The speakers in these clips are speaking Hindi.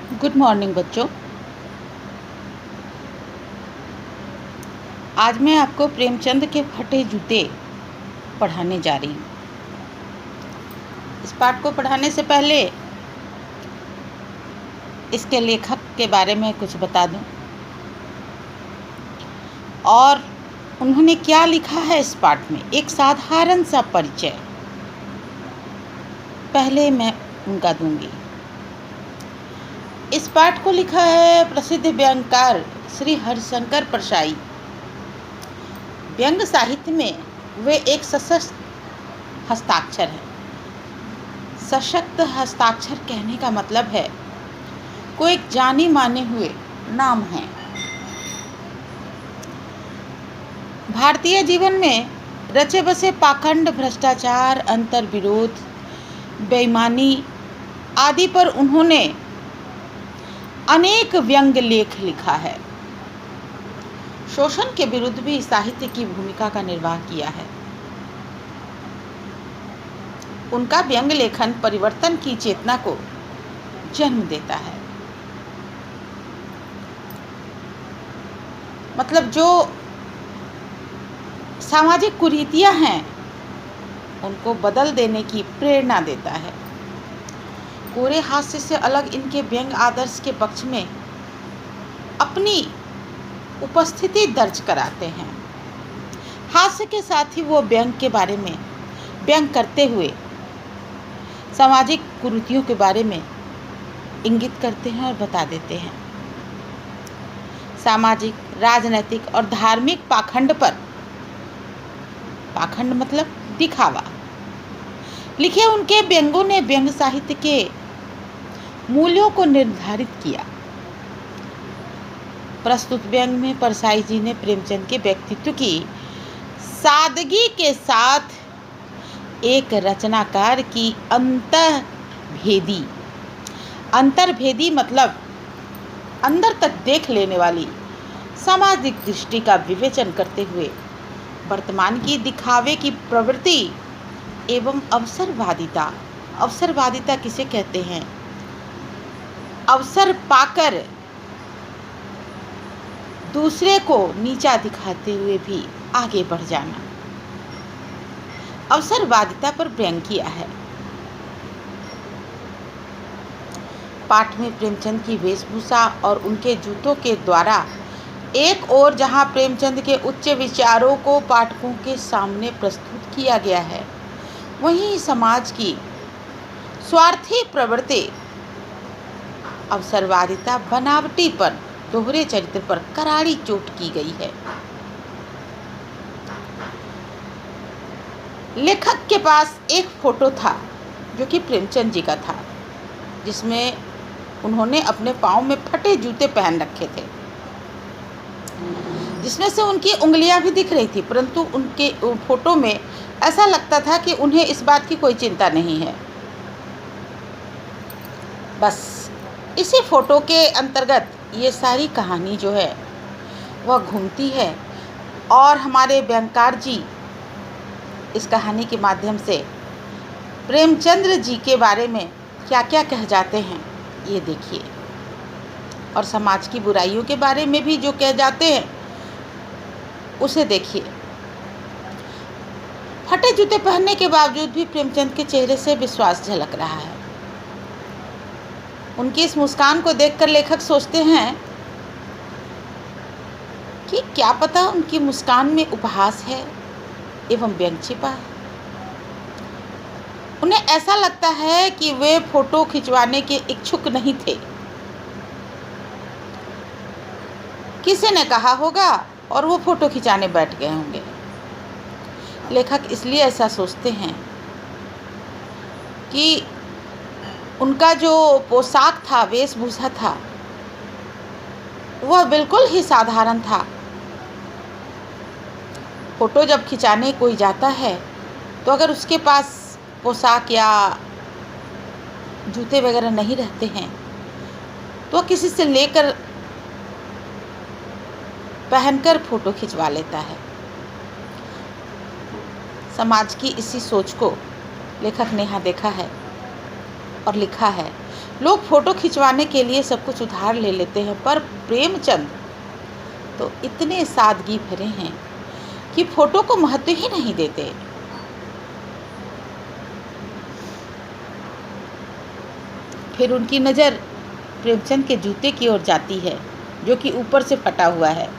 गुड मॉर्निंग बच्चों। आज मैं आपको प्रेमचंद के फटे जूते पढ़ाने जा रही हूँ। इस पाठ को पढ़ाने से पहले इसके लेखक के बारे में कुछ बता दूँ और उन्होंने क्या लिखा है इस पाठ में, एक साधारण सा परिचय पहले मैं उनका दूंगी। इस पाठ को लिखा है प्रसिद्ध व्यंग्यकार श्री हरिशंकर परसाई। व्यंग्य साहित्य में वे एक सशक्त हस्ताक्षर है। सशक्त हस्ताक्षर कहने का मतलब है कोई एक जाने माने हुए नाम है। भारतीय जीवन में रचे बसे पाखंड, भ्रष्टाचार, अंतर विरोध, बेईमानी आदि पर उन्होंने अनेक व्यंग्य लेख लिखा है। शोषण के विरुद्ध भी साहित्य की भूमिका का निर्वाह किया है। उनका व्यंग्य लेखन परिवर्तन की चेतना को जन्म देता है। मतलब जो सामाजिक कुरीतियां हैं उनको बदल देने की प्रेरणा देता है। कोरे हास्य से अलग इनके व्यंग्य आदर्श के पक्ष में अपनी उपस्थिति दर्ज कराते हैं। हास्य के साथ ही वो व्यंग्य के बारे में व्यंग्य करते हुए सामाजिक कुरीतियों के बारे में इंगित करते हैं और बता देते हैं। सामाजिक, राजनैतिक और धार्मिक पाखंड पर, पाखंड मतलब दिखावा, लिखे उनके व्यंग्यों ने व्यंग्य साहित्य के मूल्यों को निर्धारित किया। प्रस्तुत व्यंग्य में परसाई जी ने प्रेमचंद के व्यक्तित्व की सादगी के साथ एक रचनाकार की अंतर्भेदी मतलब अंदर तक देख लेने वाली सामाजिक दृष्टि का विवेचन करते हुए वर्तमान की दिखावे की प्रवृत्ति एवं अवसरवादिता किसे कहते हैं? अवसर पाकर दूसरे को नीचा दिखाते हुए भी आगे बढ़ जाना, अवसरवादिता पर व्यंग्य किया है। पाठ में प्रेमचंद की वेशभूषा और उनके जूतों के द्वारा एक ओर जहां प्रेमचंद के उच्च विचारों को पाठकों के सामने प्रस्तुत किया गया है, वहीं समाज की स्वार्थी प्रवृत्ति, अवसरवादिता, बनावटी पर, दोहरे चरित्र पर करारी चोट की गई है। लेखक के पास एक फोटो था जो कि प्रेमचंद जी का था, जिसमें उन्होंने अपने पाँव में फटे जूते पहन रखे थे, जिसमें से उनकी उंगलियां भी दिख रही थी, परंतु उनके फोटो में ऐसा लगता था कि उन्हें इस बात की कोई चिंता नहीं है। बस इसी फोटो के अंतर्गत ये सारी कहानी जो है वह घूमती है और हमारे व्यंग्यकार जी इस कहानी के माध्यम से प्रेमचंद्र जी के बारे में क्या क्या कह जाते हैं ये देखिए, और समाज की बुराइयों के बारे में भी जो कह जाते हैं उसे देखिए। फटे जूते पहनने के बावजूद भी प्रेमचंद के चेहरे से विश्वास झलक रहा है। उनकी इस मुस्कान को देखकर लेखक सोचते हैं कि क्या पता उनकी मुस्कान में उपहास है एवं व्यंग्य छिपा है। उन्हें ऐसा लगता है कि वे फोटो खिंचवाने के इच्छुक नहीं थे, किसी ने कहा होगा और वो फोटो खिंचाने बैठ गए होंगे। लेखक इसलिए ऐसा सोचते हैं कि उनका जो पोशाक था, वेशभूषा था, वह बिल्कुल ही साधारण था। फोटो जब खिंचाने कोई जाता है तो अगर उसके पास पोशाक या जूते वगैरह नहीं रहते हैं तो किसी से लेकर पहनकर फोटो खिंचवा लेता है। समाज की इसी सोच को लेखक ने यहाँ देखा है और लिखा है। लोग फोटो खिंचवाने के लिए सब कुछ उधार ले लेते हैं, पर प्रेमचंद तो इतने सादगी भरे हैं कि फोटो को महत्व ही नहीं देते। फिर उनकी नज़र प्रेमचंद के जूते की ओर जाती है, जो कि ऊपर से फटा हुआ है।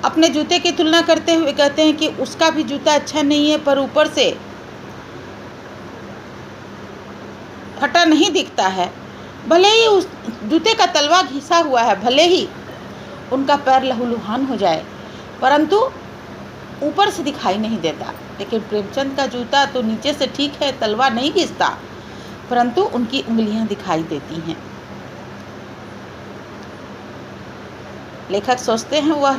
अपने जूते की तुलना करते हुए कहते हैं कि उसका भी जूता अच्छा नहीं है, पर ऊपर से फटा नहीं दिखता है। भले ही उस जूते का तलवा घिसा हुआ है, भले ही उनका पैर लहूलुहान हो जाए, परंतु ऊपर से दिखाई नहीं देता। लेकिन प्रेमचंद का जूता तो नीचे से ठीक है, तलवा नहीं घिसता, परंतु उनकी उंगलियां दिखाई देती हैं। लेखक सोचते हैं वह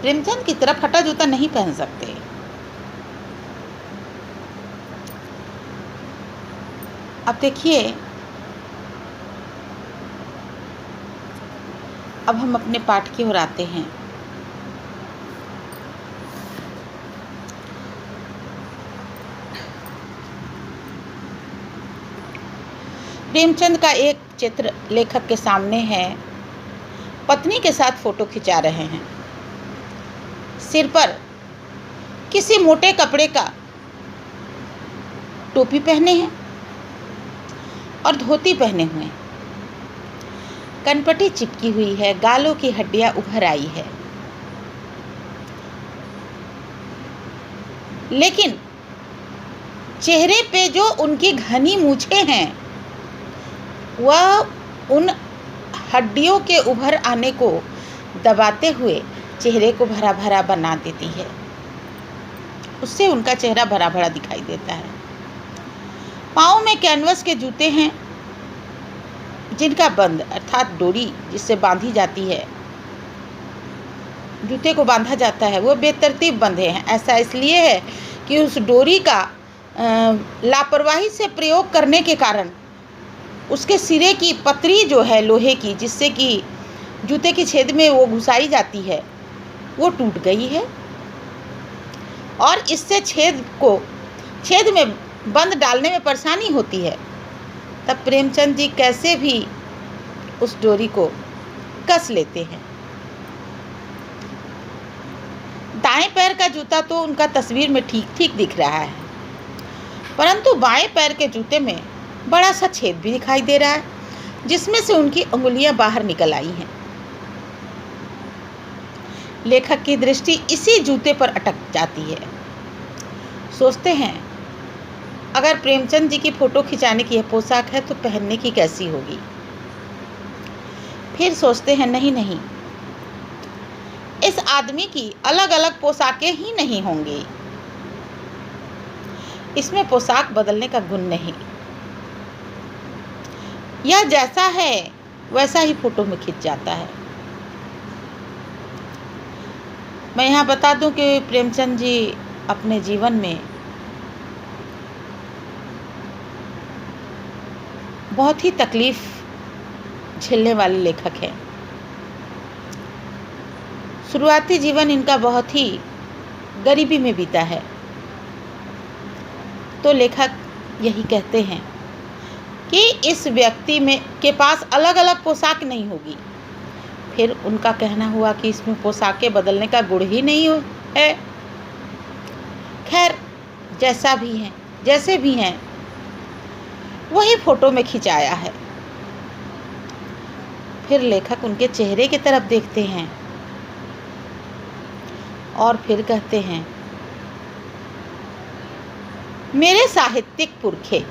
प्रेमचंद की तरह फटा जूता नहीं पहन सकते। अब देखिए, अब हम अपने पाठ की ओर आते हैं। प्रेमचंद का एक चित्र लेखक के सामने है। पत्नी के साथ फोटो खिंचा रहे हैं। सिर पर किसी मोटे कपड़े का टोपी पहने हैं और धोती पहने हुए हैं। कनपटी चिपकी हुई है, गालों की हड्डियां उभर आई है। लेकिन चेहरे पे जो उनकी घनी मूछें हैं, वह उन हड्डियों के उभर आने को दबाते हुए चेहरे को भरा भरा बना देती है। उससे उनका चेहरा भरा भरा दिखाई देता है। पाँव में कैनवस के जूते हैं, जिनका बंद अर्थात डोरी जिससे बांधी जाती है, जूते को बांधा जाता है, वो बेतरतीब बंधे हैं। ऐसा इसलिए है कि उस डोरी का लापरवाही से प्रयोग करने के कारण उसके सिरे की पतरी जो है लोहे की, जिससे कि जूते की छेद में वो घुसाई जाती है, वो टूट गई है और इससे छेद में बंद डालने में परेशानी होती है। तब प्रेमचंद जी कैसे भी उस डोरी को कस लेते हैं। दाएं पैर का जूता तो उनका तस्वीर में ठीक ठीक दिख रहा है, परंतु बाएं पैर के जूते में बड़ा सा छेद भी दिखाई दे रहा है, जिसमें से उनकी उंगलियां बाहर निकल आई हैं। लेखक की दृष्टि इसी जूते पर अटक जाती है। सोचते हैं, अगर प्रेमचंद जी की फोटो खिंचाने की यह पोशाक है तो पहनने की कैसी होगी। फिर सोचते हैं, नहीं, इस आदमी की अलग अलग पोशाकें ही नहीं होंगी, इसमें पोशाक बदलने का गुण नहीं, यह जैसा है वैसा ही फोटो में खिंच जाता है। मैं यहाँ बता दूं कि प्रेमचंद जी अपने जीवन में बहुत ही तकलीफ झेलने वाले लेखक हैं। शुरुआती जीवन इनका बहुत ही गरीबी में बीता है। तो लेखक यही कहते हैं कि इस व्यक्ति के पास अलग अलग पोशाक नहीं होगी। फिर उनका कहना हुआ कि इसमें पोशाकें बदलने का गुण ही नहीं है। खैर, जैसे भी हैं वही फोटो में खिंचाया है। फिर लेखक उनके चेहरे की तरफ देखते हैं और फिर कहते हैं, मेरे साहित्यिक पुरखे,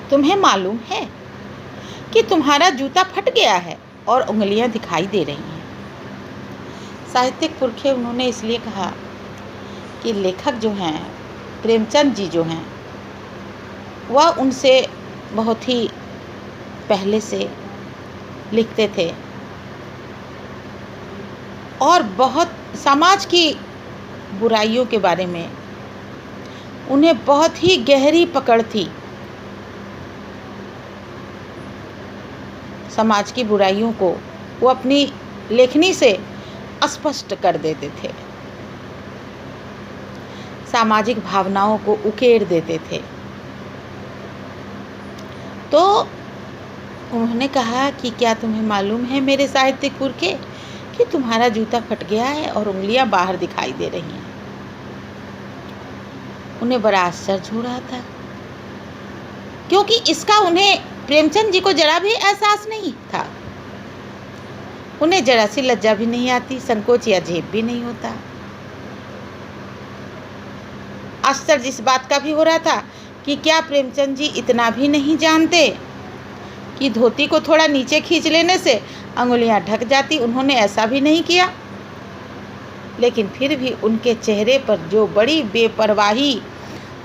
तुम्हें मालूम है कि तुम्हारा जूता फट गया है और उंगलियां दिखाई दे रही हैं। साहित्यिक पुरखे उन्होंने इसलिए कहा कि लेखक जो हैं, प्रेमचंद जी जो हैं, वह उनसे बहुत ही पहले से लिखते थे और बहुत समाज की बुराइयों के बारे में उन्हें बहुत ही गहरी पकड़ थी। समाज की बुराइयों को वो अपनी लेखनी से स्पष्ट कर देते थे। सामाजिक भावनाओं को उकेड़ देते थे। तो उन्होंने कहा कि क्या तुम्हें मालूम है मेरे साहित्यिक पुरखे कि तुम्हारा जूता फट गया है और उंगलियां बाहर दिखाई दे रही हैं। उन्हें बड़ा आश्चर्य हो रहा था, क्योंकि इसका उन्हें प्रेमचंद जी को जरा भी एहसास नहीं था। उन्हें जरा सी लज्जा भी नहीं आती, संकोच या झेप भी नहीं होता। आश्चर्य इस बात का भी हो रहा था कि क्या प्रेमचंद जी इतना भी नहीं जानते कि धोती को थोड़ा नीचे खींच लेने से अंगुलियां ढक जाती। उन्होंने ऐसा भी नहीं किया, लेकिन फिर भी उनके चेहरे पर जो बड़ी बेपरवाही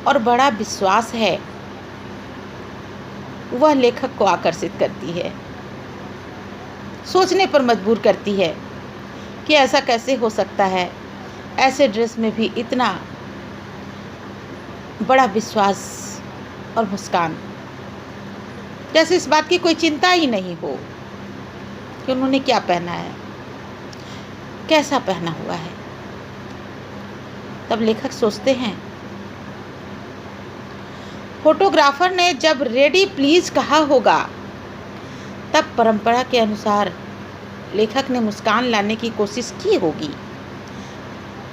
और बड़ा विश्वास है, वह लेखक को आकर्षित करती है, सोचने पर मजबूर करती है कि ऐसा कैसे हो सकता है, ऐसे ड्रेस में भी इतना बड़ा विश्वास और मुस्कान, जैसे इस बात की कोई चिंता ही नहीं हो कि उन्होंने क्या पहना है, कैसा पहना हुआ है। तब लेखक सोचते हैं, फोटोग्राफर ने जब रेडी प्लीज कहा होगा, तब परंपरा के अनुसार लेखक ने मुस्कान लाने की कोशिश की होगी,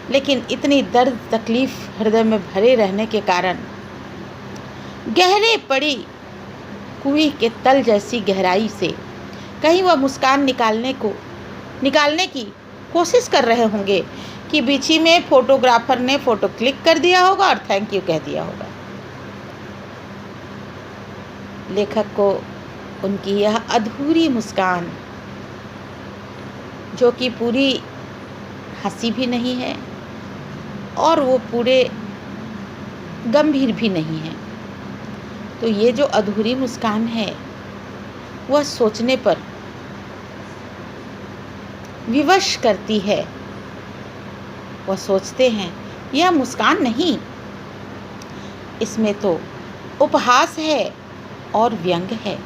लेकिन इतनी दर्द तकलीफ हृदय में भरे रहने के कारण गहरे पड़ी कुएं के तल जैसी गहराई से कहीं वह मुस्कान निकालने की कोशिश कर रहे होंगे कि बीच ही में फोटोग्राफर ने फोटो क्लिक कर दिया होगा और थैंक यू कह दिया होगा। लेखक को उनकी यह अधूरी मुस्कान, जो कि पूरी हंसी भी नहीं है और वो पूरे गंभीर भी नहीं है, तो ये जो अधूरी मुस्कान है वह सोचने पर विवश करती है। वह सोचते हैं यह मुस्कान नहीं, इसमें तो उपहास है और व्यंग है।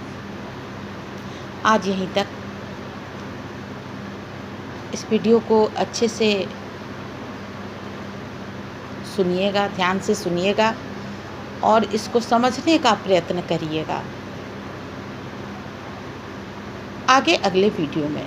आज यहीं तक। इस वीडियो को अच्छे से सुनिएगा, ध्यान से सुनिएगा और इसको समझने का प्रयत्न करिएगा। आगे अगले वीडियो में